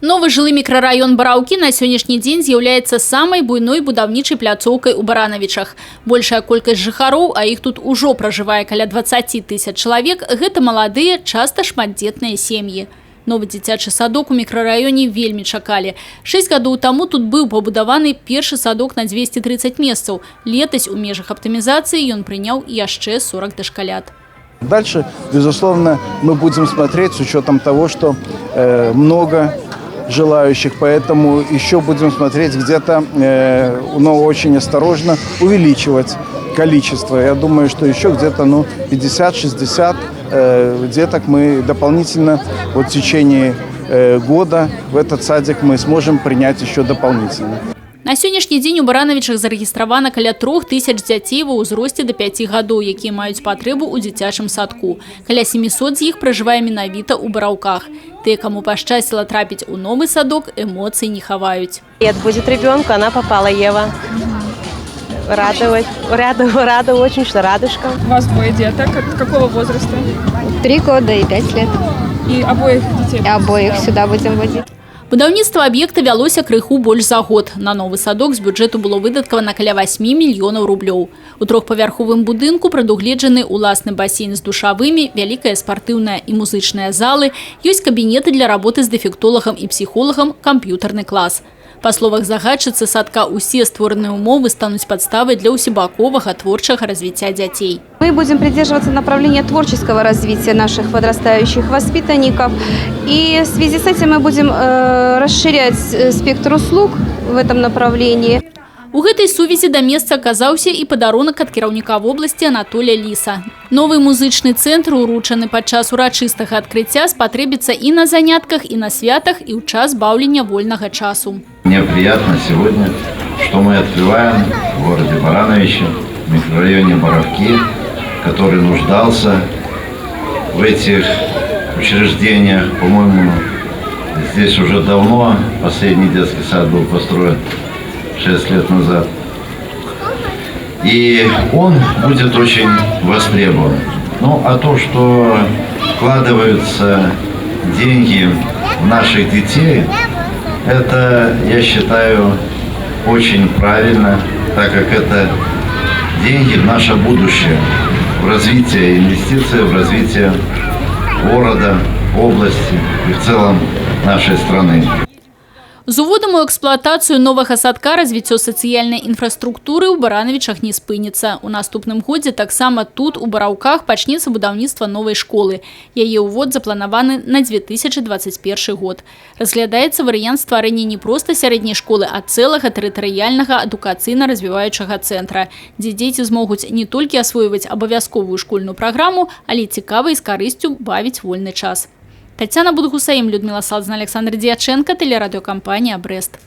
Новый жылы мікрараён Бараўкі на сённяшні дзень з'яўляецца самай буйной будаўнічай пляцоўкай у Баранавічах. Большая колькасць жыхароў, а іх тут ужо пражывае каля 20 тысяч чалавек, гэта маладыя, часта шматдзетныя сем'і. Новы дзіцячы садок у мікрараёне вельмі чакалі. 6 гадоў таму тут быў пабудаваны першы садок на 230 месцаў. Летась у межах аптымізацыі ён прыняў яшчэ 40 дашкалят. Дальше, безусловно, мы будем смотреть с учетом того, что много желающих, поэтому еще будем смотреть где-то, но очень осторожно увеличивать количество. Я думаю, что еще где-то 50-60 деток мы дополнительно в течение года в этот садик мы сможем принять еще дополнительно. На сённяшні дзень у Баранавічах зарэгістравана каля 3000 дзяцей ва ўзросце да 5 гадоў, якія маюць патрэбу ў дзіцячым садку. Каля 700 з іх пражывае менавіта ў Бараўках. Тыя, каму пашчасціла трапіць у новы садок, эмоцый не хаваюць. Будет ребенку, она попала, Ева. Рада очень, что радужка. У вас двое деток. Какого возраста? 3 года и 5 лет. И обоих детей? Обоих сюда будем возить. Будаўніцтва аб'екта вялося крыху больш за год. На новы садок з бюджэту было выдаткавана каля 8 мільёнаў рублёў. У трохпавярховым будынку прадугледжаны ўласны басейн з душавымі, вялікая спартыўная і музычная залы, ёсць кабінеты для работы з дэфектолагам і псіхолагам, камп'ютарны клас. Па словах загадчыцы садка, усе створаныя умовы стануць падставай для усебаковага творчага развіцця дзяцей. Мы будем придерживаться направления творческого развития наших подрастающих воспитанников. И в связи с этим мы будем расширять спектр услуг в этом направлении. У гэтай сувязі да месца аказаўся і падарунак ад кіраўніка вобласці Анатолія Ліса. Новы музычны цэнтр, уручаны падчас урачыстага адкрыцця, спатрэбіцца і на занятках, і на святах, і ў час баўлення вольнага часу. Мне приятно сегодня, что мы открываем в городе Барановичи, в микрорайоне Боровки, который нуждался в этих учреждениях. По-моему, здесь уже давно последний детский сад был построен 6 лет назад. И он будет очень востребован. Ну, а то, что вкладываются деньги в наших детей, это, я считаю, очень правильно, так как это деньги в наше будущее, в развитие инвестиций, в развитие города, области и в целом нашей страны. З уводам у эксплуатацыю новага садка развіццё сацыяльнай інфраструктуры ў Баранавічах не спыніцца. У наступным годзе таксама тут, у Бараўках, пачнецца будаўніцтва новай школы. Яе ўвод запланаваны на 2021 год. Разглядаецца варыянт стварэння не проста сярэдняй школы, а цэлага тэрытарыяльнага адукацыйна-развіваючага цэнтра, дзе дзеці змогуць не толькі асвойваць абавязковую школьную праграму, але цікава і з карысцю бавіць вольны час. Татьяна Будгусаим, Людмила Салдзина, Александр Дьяченко, телерадиокомпания «Брест».